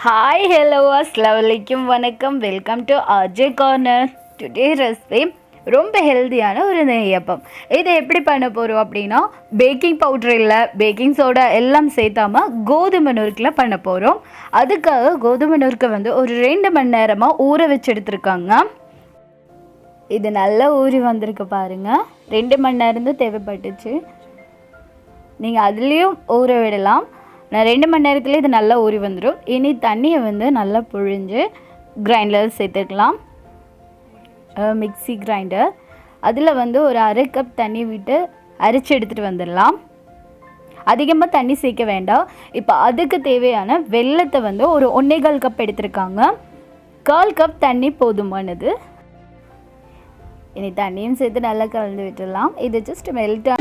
Hi, hello, assalamualaikum, வணக்கம், welcome to Rjcornor. Today recipe ரொம்ப ஹெல்த்தியான ஒரு நெய்யப்பம். இதை எப்படி பண்ண போகிறோம் அப்படின்னா, பேக்கிங் பவுடர் இல்லை, பேக்கிங் சோடா எல்லாம் சேர்த்தாம கோதுமை நுறுக்கில் பண்ண போகிறோம். அதுக்காக கோதுமை நுறுக்கை ஒரு 2 மணி நேரமாக ஊற வச்சு எடுத்துருக்காங்க. இது நல்லா ஊறி வந்திருக்கு பாருங்கள். 2 மணி நேரம் தான் தேவைப்பட்டுச்சு. நீங்கள் அதுலேயும் ஊற விடலாம். நான் 2 மணி நேரத்தில் இது நல்லா ஊறி வந்துடும். இனி தண்ணியை நல்லா புழிஞ்சு கிரைண்டர் சேர்த்துக்கலாம். மிக்சி கிரைண்டர் அதில் ஒரு அரை கப் தண்ணி விட்டு அரைச்சி எடுத்துகிட்டு வந்துடலாம். அதிகமாக தண்ணி சேர்க்க வேண்டாம். இப்போ அதுக்கு தேவையான வெல்லத்தை ஒரு 1.25 கப் எடுத்துருக்காங்க. 1/4 கப் தண்ணி போதுமானது. இனி தண்ணியும் சேர்த்து நல்லா கலந்து விட்டுடலாம். இது ஜஸ்ட் மெல்ட்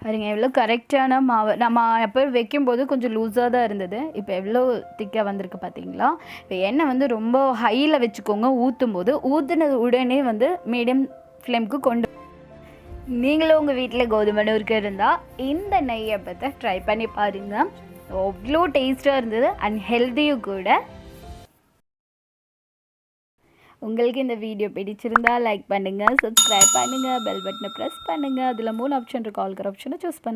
பாருங்க, எவ்வளோ கரெக்டான மாவு. நம்ம எப்போ வைக்கும்போது கொஞ்சம் லூஸாக தான் இருந்தது. இப்போ எவ்வளோ திக்காக வந்திருக்கு பார்த்தீங்களா? இப்போ எண்ணெய் ரொம்ப ஹையில் வச்சுக்கோங்க. ஊற்றுனது உடனே மீடியம் ஃப்ளேமுக்கு கொண்டு. நீங்களும் உங்கள் வீட்டில் கோதுமை நுறுக்கு இருந்தால் இந்த நெய்யப்பத்தை ட்ரை பண்ணி பாருங்கள். அவ்வளோ டேஸ்ட்டாக இருந்தது அண்ட் ஹெல்த்தியும் கூட. உங்களுக்கு இந்த வீடியோ பிடிச்சிருந்தா லைக் பண்ணுங்கள், சப்ஸ்கிரைப் பண்ணுங்கள், பெல் பட்டனை ப்ரெஸ் பண்ணுங்கள். அதில் 3 ஆப்ஷன் இருக்குது. ஆல் ஆப்ஷனை சூஸ் பண்ணுங்கள்.